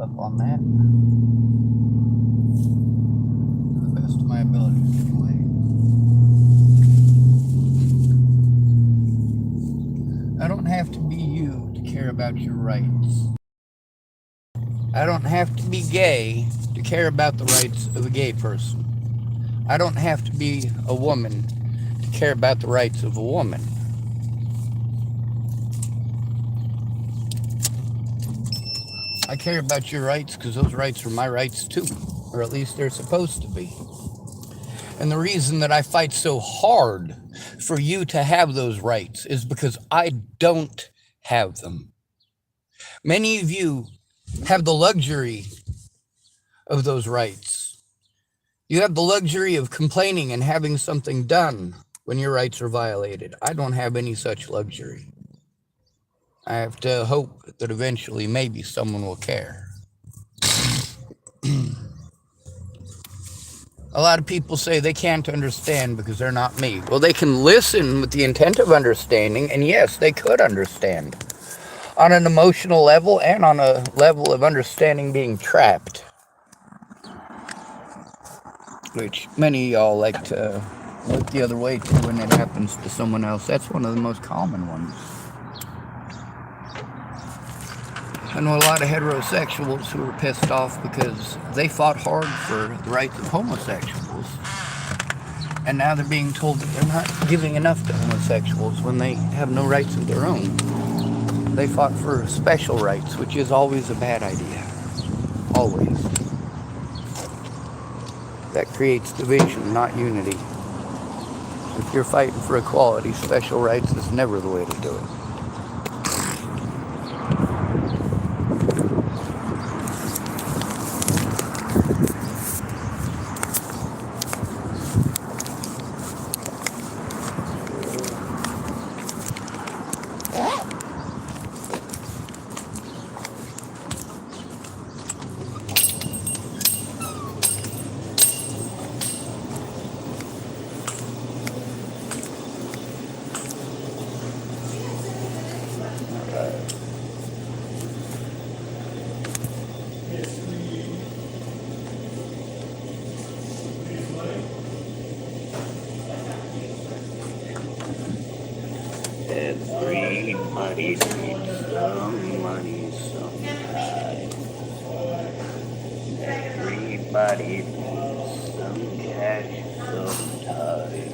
up on that to the best of my abilities, anyway. I don't have to be you to care about your rights. I don't have to be gay to care about the rights of a gay person. I don't have to be a woman to care about the rights of a woman. I care about your rights because those rights are my rights too, or at least they're supposed to be. And the reason that I fight so hard for you to have those rights is because I don't have them. Many of you have the luxury of those rights. You have the luxury of complaining and having something done when your rights are violated. I don't have any such luxury. I have to hope that eventually maybe someone will care. A lot of people say they can't understand because they're not me. Well, they can listen with the intent of understanding, and yes, they could understand on an emotional level and on a level of understanding being trapped, which many of y'all like to look the other way to when it happens to someone else. That's one of the most common ones. I know a lot of heterosexuals who are pissed off because they fought hard for the rights of homosexuals, and now they're being told that they're not giving enough to homosexuals when they have no rights of their own. They fought for special rights, which is always a bad idea. Always. That creates division, not unity. If you're fighting for equality, special rights is never the way to do it. Everybody needs some money sometimes. Everybody needs some cash sometimes.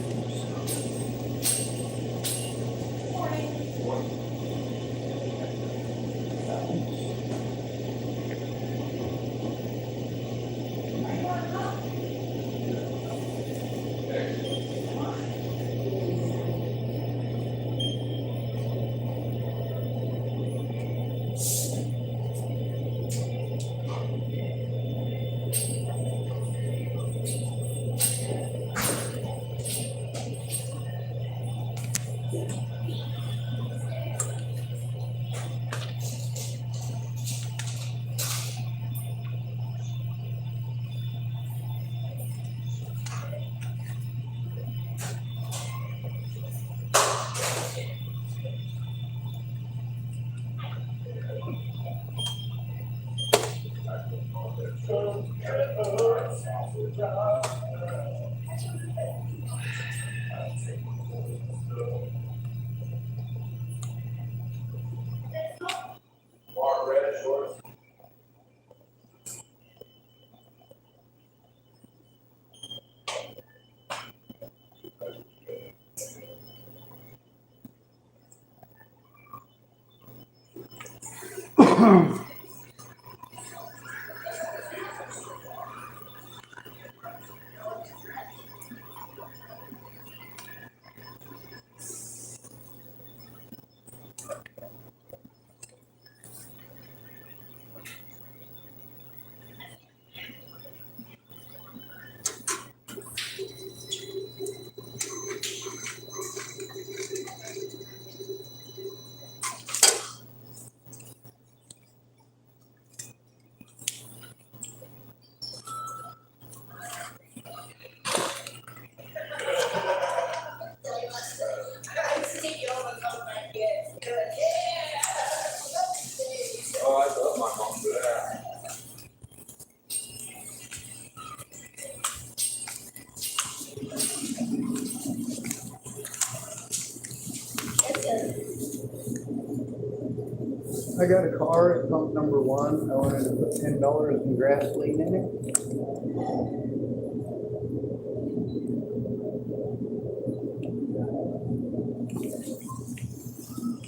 I got a car at pump number one. I wanted to put $10 in gasoline in it.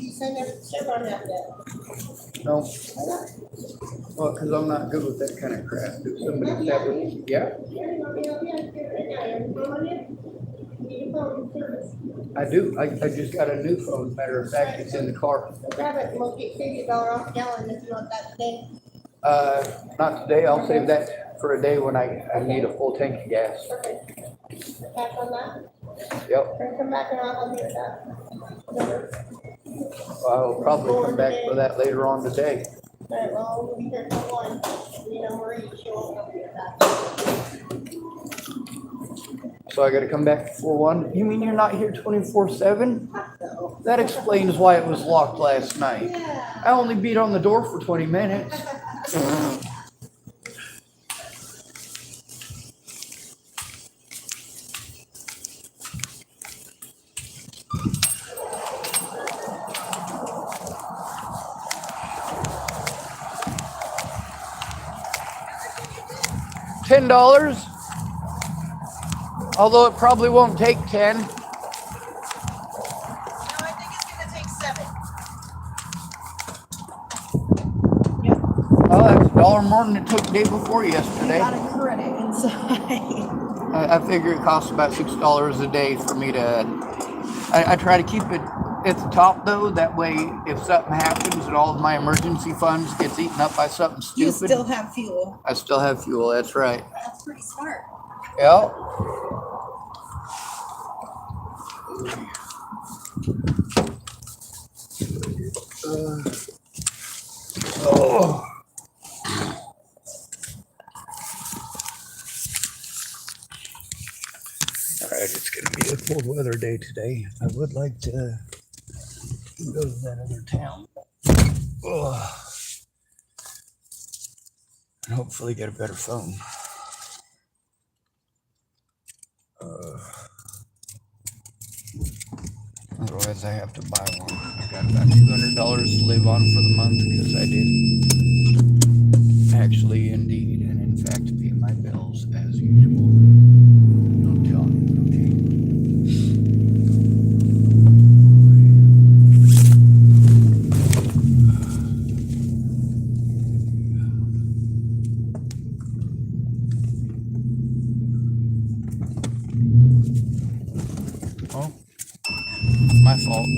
You send a Chevron out there. No. Well, because I'm not good with that kind of crap. If somebody's having, yeah, I do. I just got a new phone. Matter of fact, it's in the car. Grab it and we'll get $50 off gallon if you want that today. Not today. I'll save that for a day when I need a full tank of gas. Perfect. Pass on that. Yep. Or come back and I'll help you with that. I'll probably come back for that later on today. Alright, well, we'll be here till 1. You know, Marie, she won't help you with that. So I got to come back before 1. You mean you're not here 24/7? So, That explains why it was locked last night. yeah. I only beat on the door for 20 minutes. $10. Although it probably won't take 10. No, I think it's gonna take 7. Oh, that's $1 more than it took the day before You yesterday. got a credit inside. I figure it costs about $6 a day for me to. I try to keep it at the top though. That way, if something happens and all of my emergency funds gets eaten up by something You stupid, still have fuel. I still have fuel. That's right. That's pretty smart. Yeah. Oh. All right, it's going to be a cold weather day today. I would like to go to that other town. Oh. And hopefully get a better phone. Otherwise, I have to buy one. I got about $200 to live on for the month because I did actually, indeed, and in fact, pay my bills as usual. Don't tell me, okay? Oh, my fault.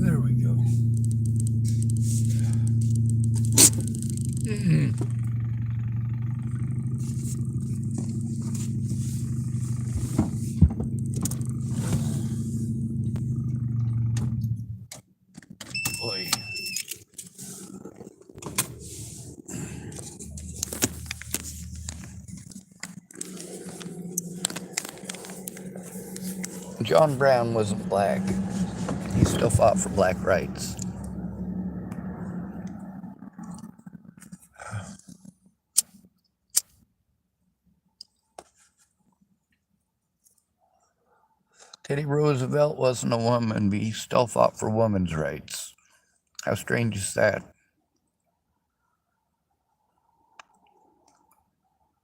There we go. Boy. John Brown wasn't black. He still fought for black rights. Teddy Roosevelt wasn't a woman, but he still fought for women's rights. How strange is that?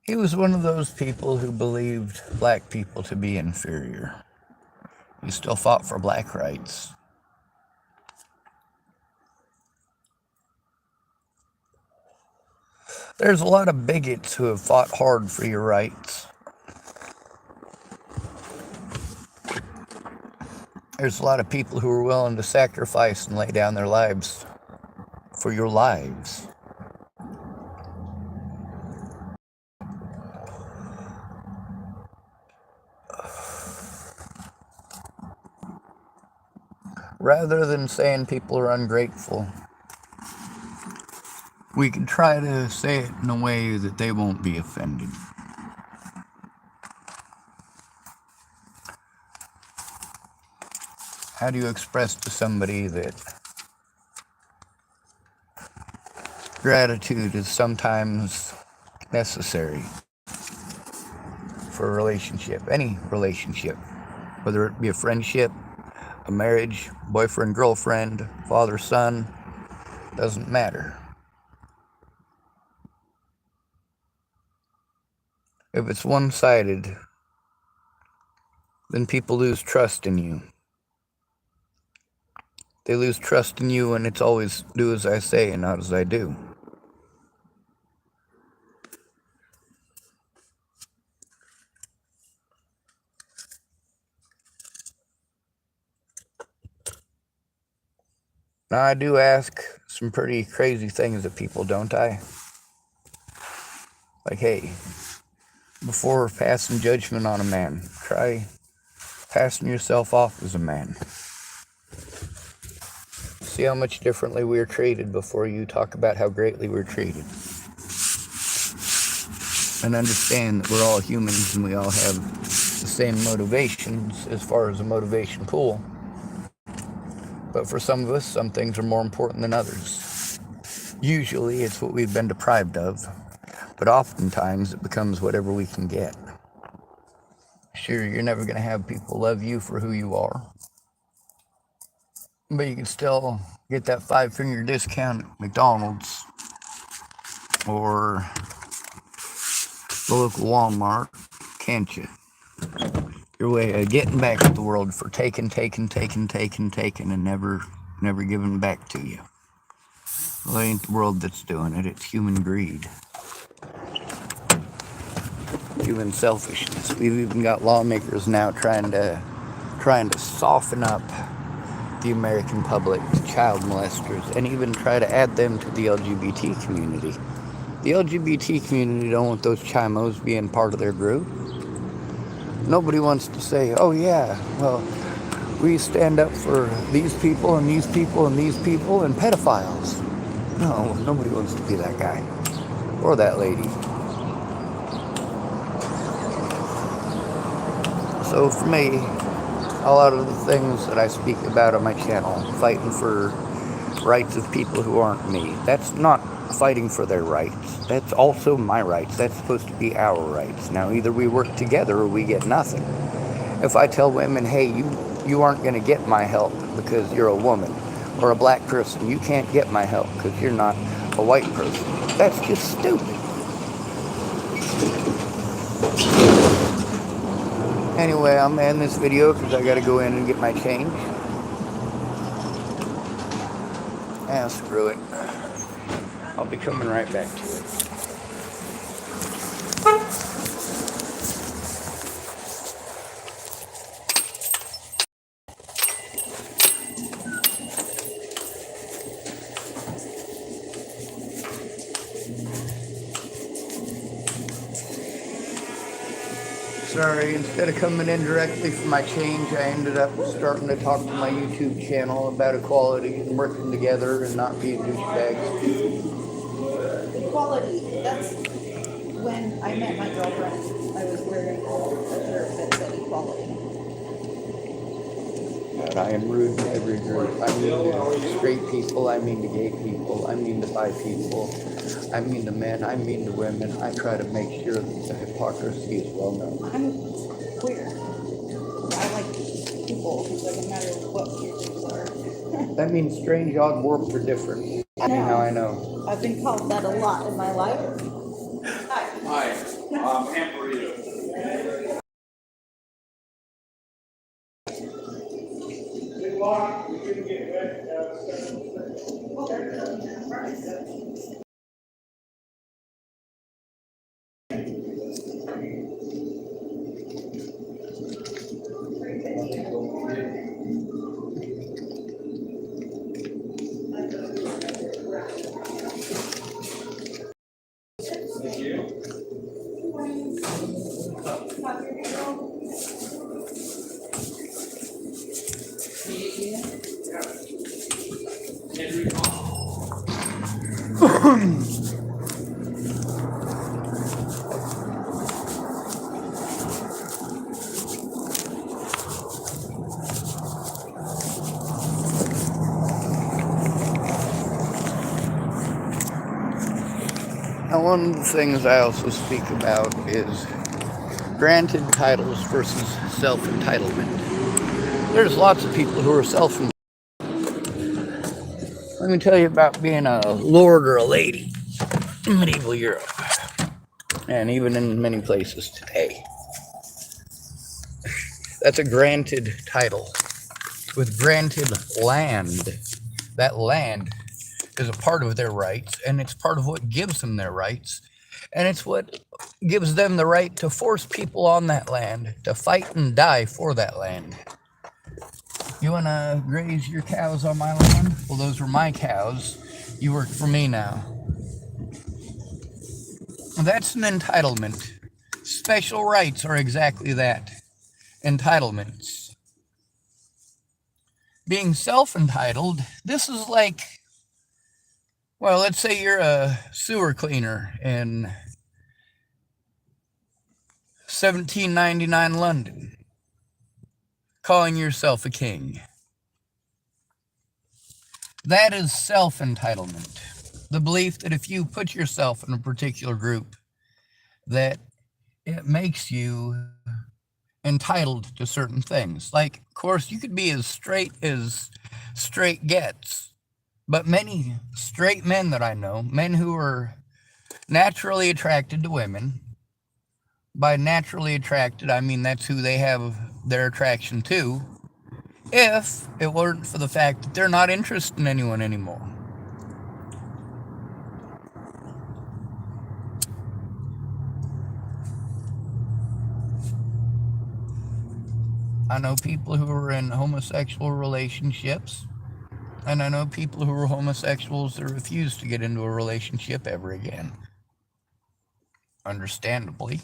He was one of those people who believed black people to be inferior. He still fought for black rights. There's a lot of bigots who have fought hard for your rights. There's a lot of people who are willing to sacrifice and lay down their lives for your lives. Rather than saying people are ungrateful, we can try to say it in a way that they won't be offended. How do you express to somebody that gratitude is sometimes necessary for a relationship, any relationship, whether it be a friendship, a a marriage, boyfriend, girlfriend, father, son, doesn't matter. If it's one-sided, then people lose trust in you. They lose trust in you, and it's always do as I say and not as I do. Now, I do ask some pretty crazy things of people, don't I? Like, hey, before passing judgment on a man, try passing yourself off as a man. See how much differently we are treated before you talk about how greatly we're treated. And understand that we're all humans and we all have the same motivations as far as a motivation pool. But for some of us, some things are more important than others. Usually it's what we've been deprived of, but oftentimes it becomes whatever we can get. Sure, you're never going to have people love you for who you are, but you can still get that 5-finger discount at McDonald's or the local Walmart, can't you? Your way of getting back at the world for taking, and never giving back to you. Well, it ain't the world that's doing it, it's human greed. Human selfishness. We've even got lawmakers now trying to soften up the American public to child molesters and even try to add them to the LGBT community. The LGBT community don't want those chimos being part of their group. Nobody wants to say, oh yeah, well, we stand up for these people and these people and these people and pedophiles. No, nobody wants to be that guy or that lady. So for me, a lot of the things that I speak about on my channel, fighting for rights of people who aren't me, that's not fighting for their rights. That's also my rights. That's supposed to be our rights. Now, either we work together or we get nothing. If I tell women, hey, you aren't going to get my help because you're a woman, or a black person, you can't get my help because you're not a white person, that's just stupid. Anyway, I'm going to end this video because I got to go in and get my change. Screw it. I'll be coming right back to it. Sorry, instead of coming in directly for my change, I ended up starting to talk to my YouTube channel about equality and working together and not being douchebags. Equality, that's when I met my girlfriend, I was wearing a shirt that said equality. But I am rude to every group. I mean to straight people, I mean to gay people, I mean to bi people, I mean to men, I mean to women. I try to make sure that the hypocrisy is well known. I'm queer. I like people, it doesn't matter what your groups are. That means strange, odd worlds are different. Anyhow, I know. I've been called that a lot in my life. Hi, Aunt Burrito. Now, one of the things I also speak about is granted titles versus self-entitlement. There's lots of people who are self-employed. Let me tell you about being a lord or a lady in medieval Europe, and even in many places today. That's a granted title with granted land. That land is a part of their rights, and it's part of what gives them their rights, and it's what gives them the right to force people on that land to fight and die for that land. You want to graze your cows on my lawn? Well, those were my cows. You work for me now. That's an entitlement. Special rights are exactly that. Entitlements. Being self-entitled, this is like, well, let's say you're a sewer cleaner in 1799 London, calling yourself a king. That is self-entitlement. The belief that if you put yourself in a particular group, that it makes you entitled to certain things. Like, of course, you could be as straight gets, but many straight men that I know, men who are naturally attracted to women, by naturally attracted, I mean that's who they have their attraction to, if it weren't for the fact that they're not interested in anyone anymore. I know people who are in homosexual relationships, and I know people who are homosexuals that refuse to get into a relationship ever again. Understandably.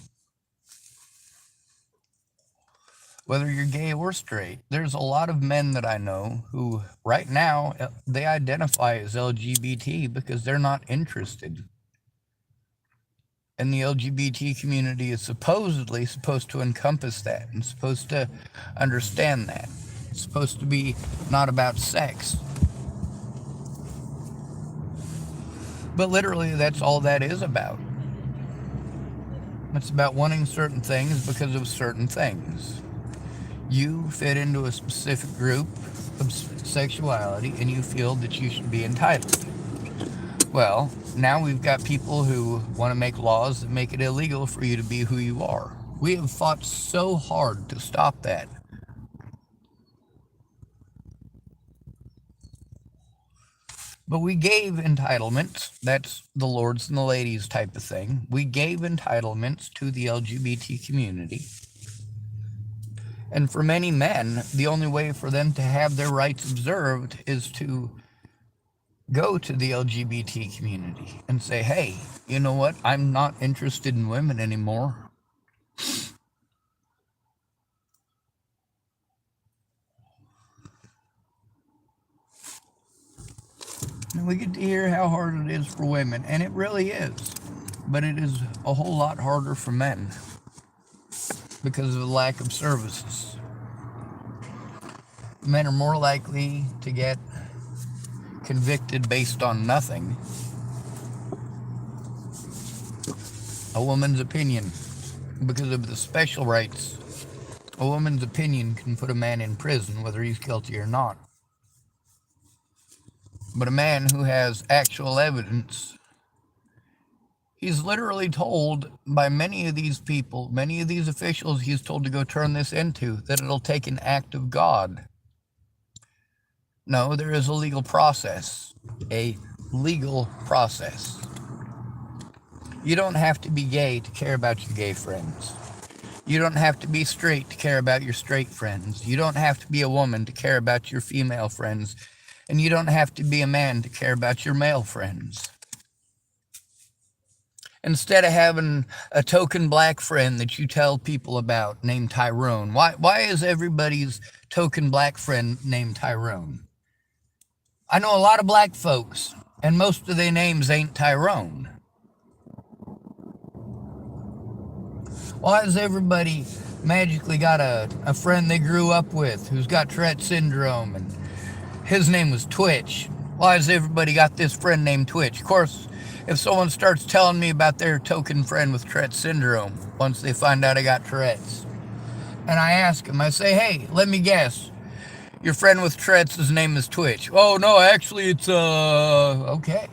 Whether you're gay or straight, there's a lot of men that I know who, right now, they identify as LGBT because they're not interested. And the LGBT community is supposedly supposed to encompass that and supposed to understand that. It's supposed to be not about sex. But literally, that's all that is about. It's about wanting certain things because of certain things. You fit into a specific group of sexuality and you feel that you should be entitled. Well, now we've got people who want to make laws that make it illegal for you to be who you are. We have fought so hard to stop that. But we gave entitlements, that's the lords and the ladies type of thing. We gave entitlements to the LGBT community. And for many men, the only way for them to have their rights observed is to go to the LGBT community and say, hey, you know what? I'm not interested in women anymore. And we get to hear how hard it is for women, and it really is. But it is a whole lot harder for men because of the lack of services. Men are more likely to get convicted based on nothing. A woman's opinion, because of the special rights, a woman's opinion can put a man in prison whether he's guilty or not. But a man who has actual evidence, he's literally told by many of these people, many of these officials, he's told to go turn this into, that it'll take an act of God. No, there is a legal process. A legal process. You don't have to be gay to care about your gay friends. You don't have to be straight to care about your straight friends. You don't have to be a woman to care about your female friends. And you don't have to be a man to care about your male friends. Instead of having a token black friend that you tell people about named Tyrone, why is everybody's token black friend named Tyrone? I know a lot of black folks, and most of their names ain't Tyrone. Why has everybody magically got a friend they grew up with who's got Tourette syndrome, and his name was Twitch? Why has everybody got this friend named Twitch? Of course, if someone starts telling me about their token friend with Tourette syndrome, once they find out I got Tourette's, and I ask them, I say, hey, let me guess, Your friend with Tourette's, his name is Twitch. Oh, no, actually, it's, okay.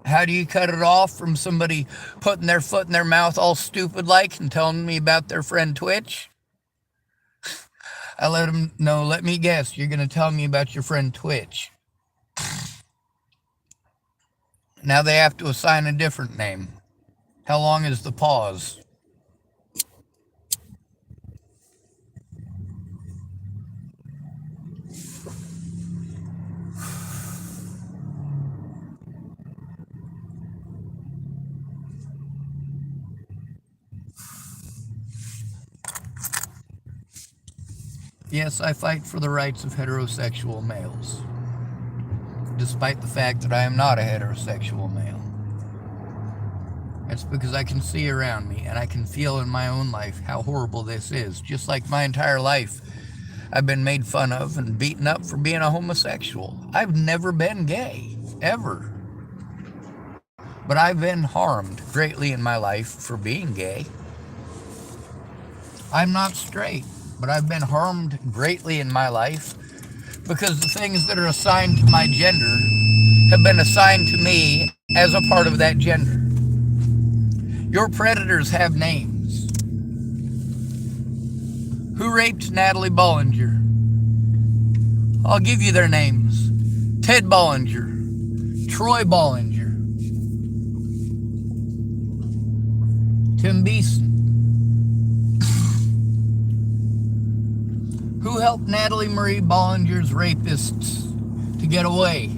How do you cut it off from somebody putting their foot in their mouth all stupid like and telling me about their friend Twitch? I let him know, let me guess, you're going to tell me about your friend Twitch. Now they have to assign a different name. How long is the pause? Yes, I fight for the rights of heterosexual males, despite the fact that I am not a heterosexual male. It's because I can see around me and I can feel in my own life how horrible this is. Just like my entire life, I've been made fun of and beaten up for being a homosexual. I've never been gay, ever. But I've been harmed greatly in my life for being gay. I'm not straight, but I've been harmed greatly in my life because the things that are assigned to my gender have been assigned to me as a part of that gender. Your predators have names. Who raped Natalie Bollinger? I'll give you their names. Ted Bollinger, Troy Bollinger, Tim Beeson. Who helped Natalie Marie Bollinger's rapists to get away?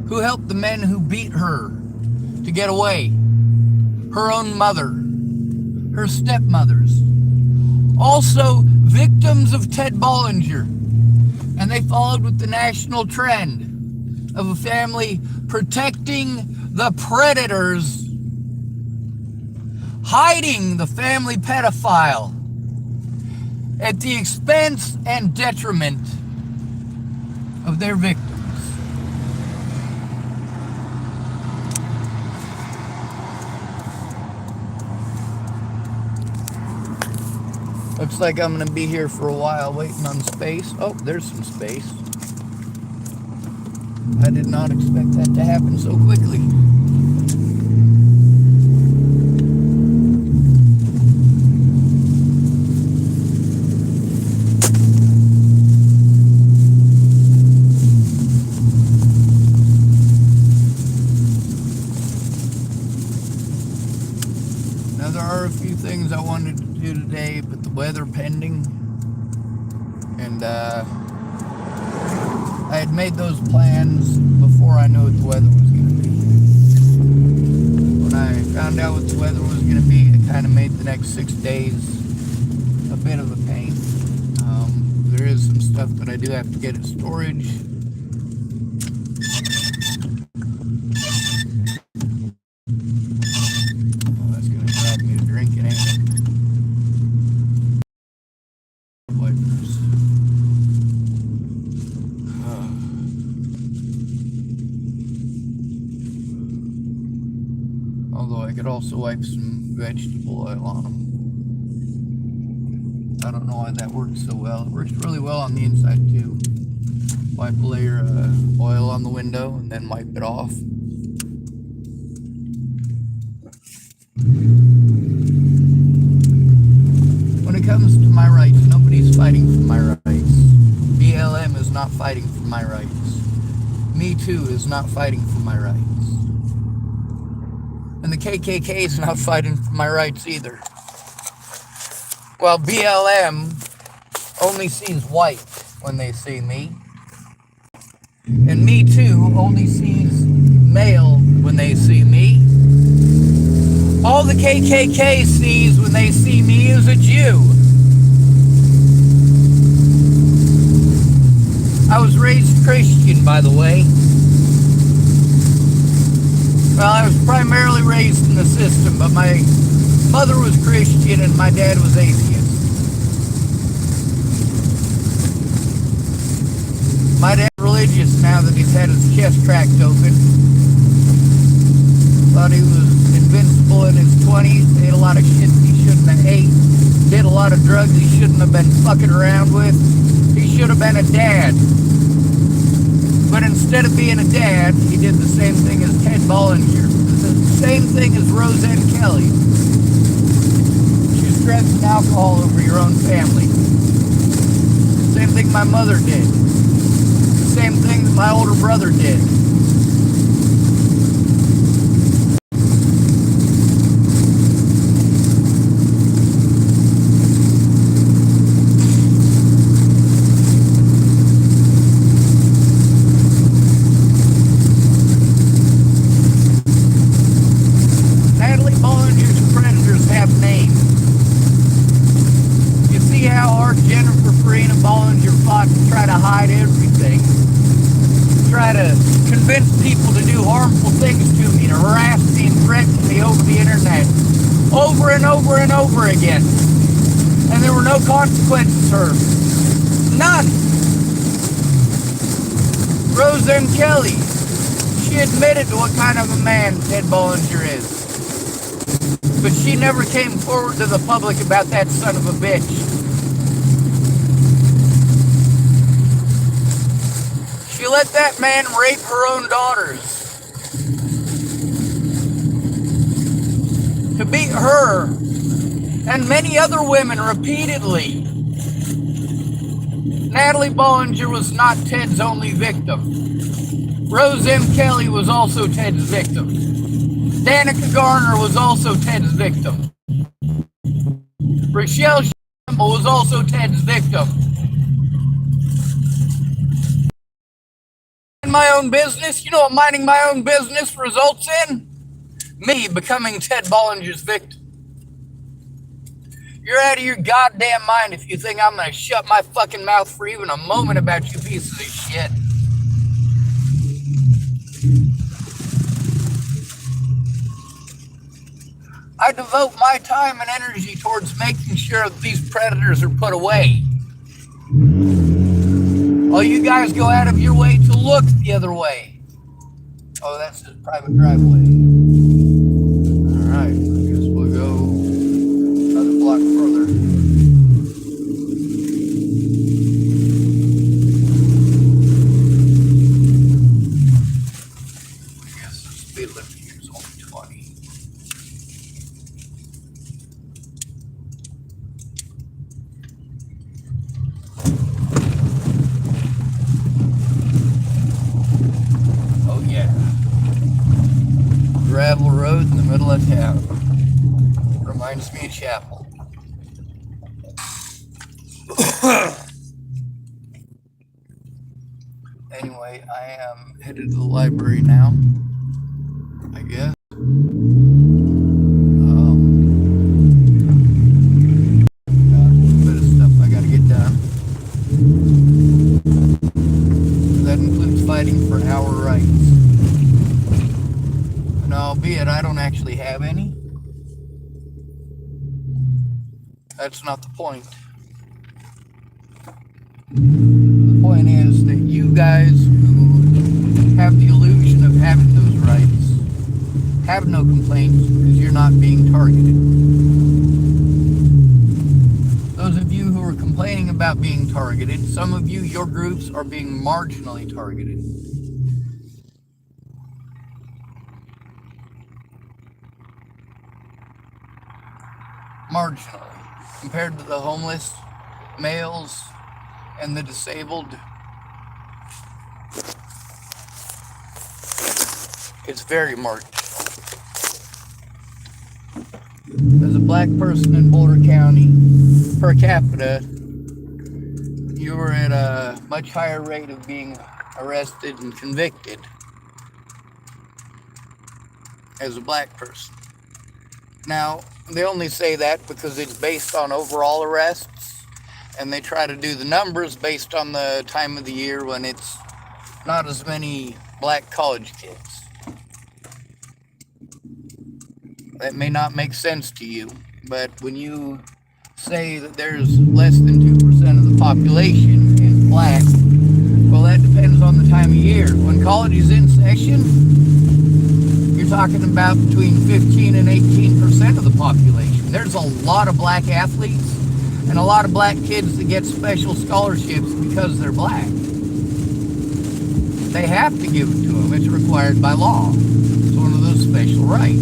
Who helped the men who beat her to get away? Her own mother, her stepmothers, also victims of Ted Bollinger. And they followed with the national trend of a family protecting the predators, hiding the family pedophile at the expense and detriment of their victims. Looks like I'm going to be here for a while waiting on space. Oh, there's some space. I did not expect that to happen so quickly. Now there are a few things I wanted to do today, but the weather pending, and I had made those plans before I knew what the weather was going to be. When I found out what the weather was going to be, it kind of made the next 6 days a bit of a pain. There is some stuff that I do have to get at storage. Oh, that's going to drive me to drinking, ain't it? Wipers. Although I could also wipe some vegetable oil on them. I don't know why that works so well. It works really well on the inside too. Wipe a layer of oil on the window and then wipe it off. When it comes to my rights, nobody's fighting for my rights. BLM is not fighting for my rights. Me Too is not fighting for my rights. And the KKK is not fighting for my rights either. Well, BLM only sees white when they see me. And Me Too only sees male when they see me. All the KKK sees when they see me is a Jew. I was raised Christian, by the way. Well, I was primarily raised in the system, but my mother was Christian and my dad was atheist. My dad's religious now that he's had his chest cracked open. thought he was invincible in his 20s, ate a lot of shit he shouldn't have ate, did a lot of drugs he shouldn't have been fucking around with. He should have been a dad. But instead of being a dad, he did the same thing as Ted Bollinger. The same thing as Roseanne Kelly. She's drinking alcohol over your own family. Same thing my mother did. The same thing that my older brother did. Natalie Bollinger's predators have names. You see how hard Jennifer Farina Bollinger fought to try to hide everything, try to convince people to do harmful things to me, to harass me and threaten me over the internet, over and over and over again. And there were no consequences for her. None. Roseanne Kelly, she admitted to what kind of a man Ted Bollinger is. But she never came forward to the public about that son of a bitch. She let that man rape her own daughters. To beat her and many other women repeatedly. Natalie Bollinger was not Ted's only victim. Roseanne Kelly was also Ted's victim. Danica Garner was also Ted's victim. Rochelle Shamble was also Ted's victim. In my own business, you know what minding my own business results in? Me becoming Ted Bollinger's victim. You're out of your goddamn mind if you think I'm gonna shut my fucking mouth for even a moment about you pieces of shit. I devote my time and energy towards making sure that these predators are put away. While you guys go out of your way to look the other way. Oh, that's his private driveway. Alright, I guess we'll go another block further. I guess the speed limit here is only 20. Oh yeah. Gravel road in the middle of town. Reminds me of Chapel. Anyway, I am headed to the library now, I guess. Got a little bit of stuff I gotta get done. That includes fighting for our rights. And albeit I don't actually have any, that's not the point. The point is that you guys who have the illusion of having those rights have no complaints because you're not being targeted. Those of you who are complaining about being targeted, some of you, your groups, are being marginally targeted. Marginally. Compared to the homeless, males, and the disabled, it's very marginal. As a black person in Boulder County, per capita, you were at a much higher rate of being arrested and convicted as a black person. Now, they only say that because it's based on overall arrests, and they try to do the numbers based on the time of the year when it's not as many black college kids. That may not make sense to you, but when you say that there's less than 2% of the population is black, well, that depends on the time of year. When college is in session, you're talking about between 15 and 18% of the population. There's a lot of black athletes and a lot of black kids that get special scholarships because they're black. They have to give it to them. It's required by law. It's one of those special rights.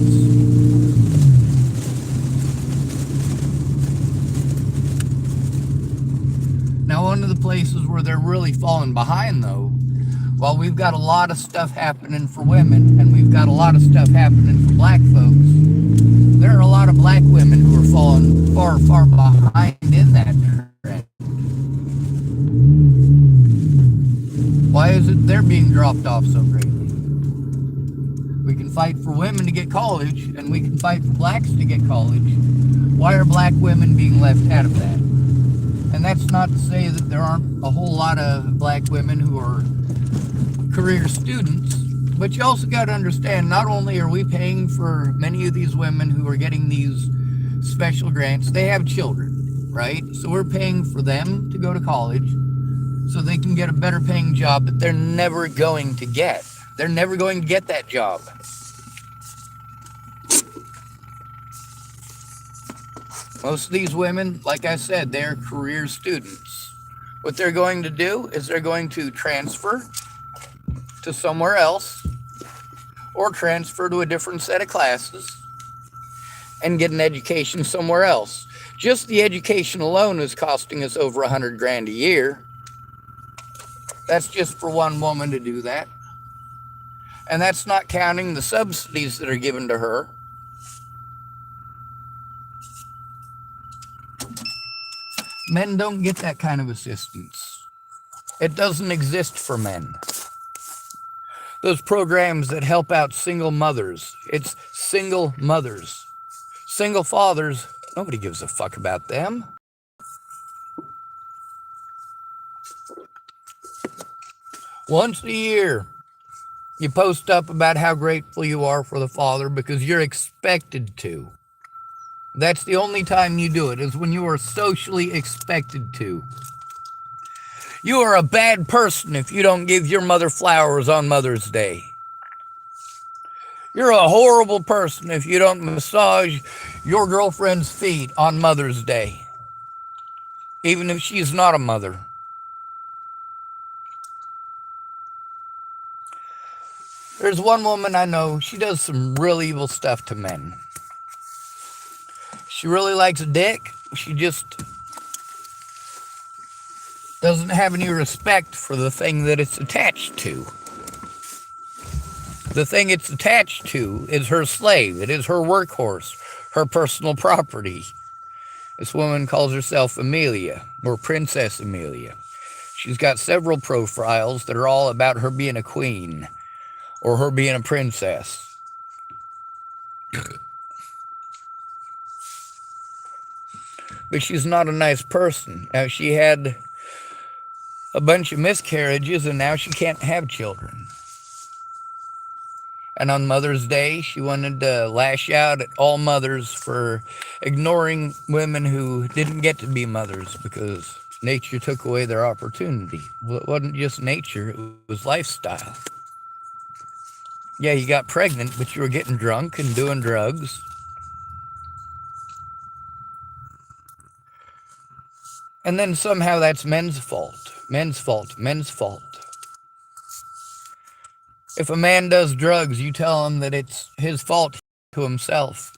Now, one of the places where they're really falling behind, though, while we've got a lot of stuff happening for women and we've got a lot of stuff happening for black folks, there are a lot of black women who are falling far, far behind in that trend. Why is it they're being dropped off so greatly? We can fight for women to get college and we can fight for blacks to get college. Why are black women being left out of that? And that's not to say that there aren't a whole lot of black women who are career students, but you also got to understand, not only are we paying for many of these women who are getting these special grants, they have children, right? So we're paying for them to go to college so they can get a better paying job that they're never going to get. They're never going to get that job. Most of these women, like I said, they're career students. What they're going to do is they're going to transfer to somewhere else or transfer to a different set of classes and get an education somewhere else. Just the education alone is costing us over $100,000 a year. That's just for one woman to do that. And that's not counting the subsidies that are given to her. Men don't get that kind of assistance. It doesn't exist for men. Those programs that help out single mothers, it's single mothers. Single fathers, nobody gives a fuck about them. Once a year, you post up about how grateful you are for the father because you're expected to. That's the only time you do it, is when you are socially expected to. You are a bad person if you don't give your mother flowers on Mother's Day. You're a horrible person if you don't massage your girlfriend's feet on Mother's Day, even if she's not a mother. There's one woman I know, she does some real evil stuff to men. She really likes dick. She just doesn't have any respect for the thing that it's attached to. The thing it's attached to is her slave. It is her workhorse, her personal property. This woman calls herself Amelia, or Princess Amelia. She's got several profiles that are all about her being a queen, or her being a princess. But she's not a nice person. Now, she had a bunch of miscarriages, and now she can't have children. And on Mother's Day, she wanted to lash out at all mothers for ignoring women who didn't get to be mothers because nature took away their opportunity. Well, it wasn't just nature, it was lifestyle. Yeah, you got pregnant, but you were getting drunk and doing drugs. And then somehow that's men's fault. Men's fault. Men's fault. If a man does drugs, you tell him that it's his fault to himself.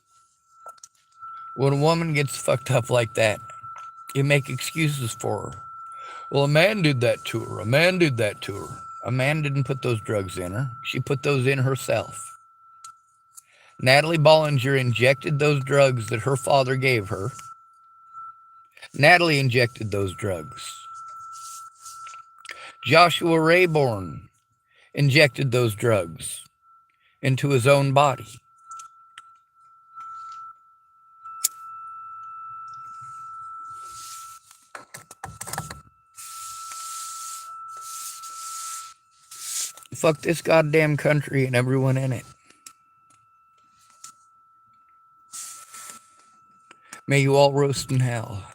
When a woman gets fucked up like that, you make excuses for her. Well, a man did that to her. A man did that to her. A man didn't put those drugs in her. She put those in herself. Natalie Bollinger injected those drugs that her father gave her. Natalie injected those drugs. Joshua Rayborn injected those drugs into his own body. Fuck this goddamn country and everyone in it. May you all roast in hell.